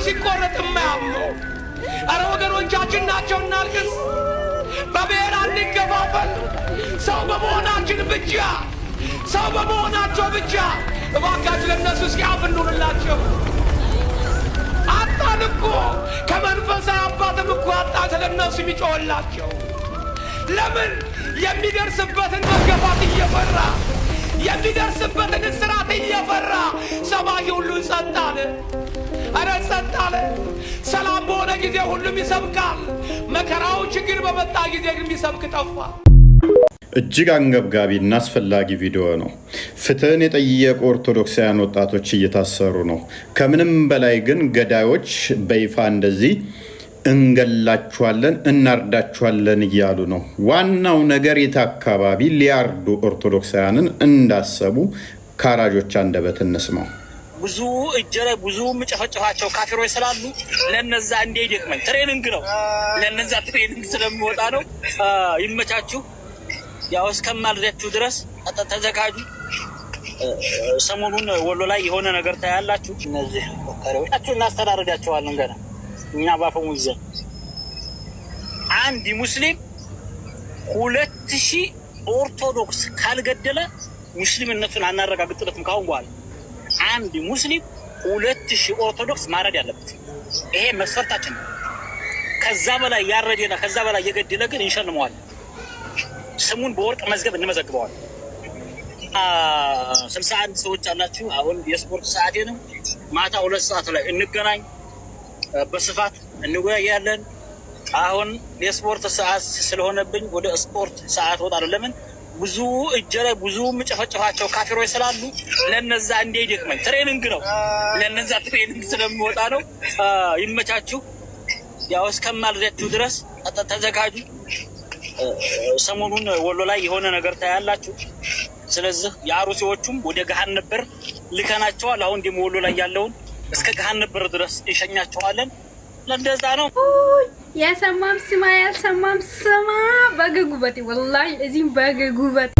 ሲቆረጥ የማያምኑ አረ ወገኖቻችን ናቸው። እናልቅስ፣ በብሔር አንከፋፈል። ሰው በመሆናችን ብቻ ሰው በመሆናቸው ብቻ እባካችሁ ለነሱ እስኪ እንኑርላቸው። አጣን እኮ ከመንፈሳዊ አባትም እኮ አጣን ስለነሱ የሚጮህላቸው። ለምን የሚደርስበትን መገፋት እየፈራ የሚደርስበትን እስራት እየፈራ ሰማይ ሁሉ ጸጥ አለ። አረ ጸጥ አለ። ሰላም በሆነ ጊዜ ሁሉም ይሰብካል። መከራው ችግር በመጣ ጊዜ ግን የሚሰብክ ጠፋ። እጅግ አንገብጋቢና አስፈላጊ ቪዲዮ ነው። ፍትህን የጠየቁ ኦርቶዶክሳውያን ወጣቶች እየታሰሩ ነው። ከምንም በላይ ግን ገዳዮች በይፋ እንደዚህ እንገላችኋለን እናርዳችኋለን እያሉ ነው። ዋናው ነገር የት አካባቢ ሊያርዱ ኦርቶዶክሳውያንን እንዳሰቡ ካራጆች አንደበት እንስማው። ብዙ እጀረ ብዙ ምጨፈጨፋቸው ካፊሮች ስላሉ ለነዛ እንደ ይደክመኝ ትሬኒንግ ነው። ለነዛ ትሬኒንግ ስለሚወጣ ነው። ይመቻችሁ። ያው እስከማልደችሁ ድረስ ተዘጋጁ። ሰሞኑን ወሎ ላይ የሆነ ነገር ታያላችሁ። እነዚህ ወካሪዎች እናስተዳርዳቸዋለን ገና እኛ ባፈሙ ይዘን አንድ ሙስሊም 2000 ኦርቶዶክስ ካልገደለ ሙስሊምነቱን አናረጋግጥለትም። ካሁን በኋላ አንድ ሙስሊም 2000 ኦርቶዶክስ ማረድ ያለበት ይሄ መስፈርታችን ነው። ከዛ በላይ ያረደና ከዛ በላይ የገደለ ግን እንሸልመዋለን። ስሙን በወርቅ መዝገብ እንመዘግበዋለን። 61 ሰዎች አላችሁ። አሁን የስፖርት ሰዓቴ ነው። ማታ 2 ሰዓት ላይ እንገናኝ፣ በስፋት እንወያያለን። አሁን የስፖርት ሰዓት ስለሆነብኝ ወደ ስፖርት ሰዓት ወጣለሁ። ለምን ብዙ እጀ ላይ ብዙ ምጨፈጨፋቸው ካፊሮች ስላሉ ለነዛ እንደ ይደክመኝ ትሬኒንግ ነው። ለነዛ ትሬኒንግ ስለሚወጣ ነው። ይመቻችሁ። ያው እስከማልደችሁ ድረስ ተዘጋጁ። ሰሞኑን ወሎ ላይ የሆነ ነገር ታያላችሁ። ስለዚህ የአሩሲዎቹም ወደ ገሃነም በር ልከናቸዋል። አሁን ደግሞ ወሎ ላይ ያለውን እስከ ገሃነም በር ድረስ እንሸኛቸዋለን። ለእንደዛ ነው። ያሰማም ስማ ያልሰማም ስማ። በገጉበት ወላሂ እዚህም በገጉበት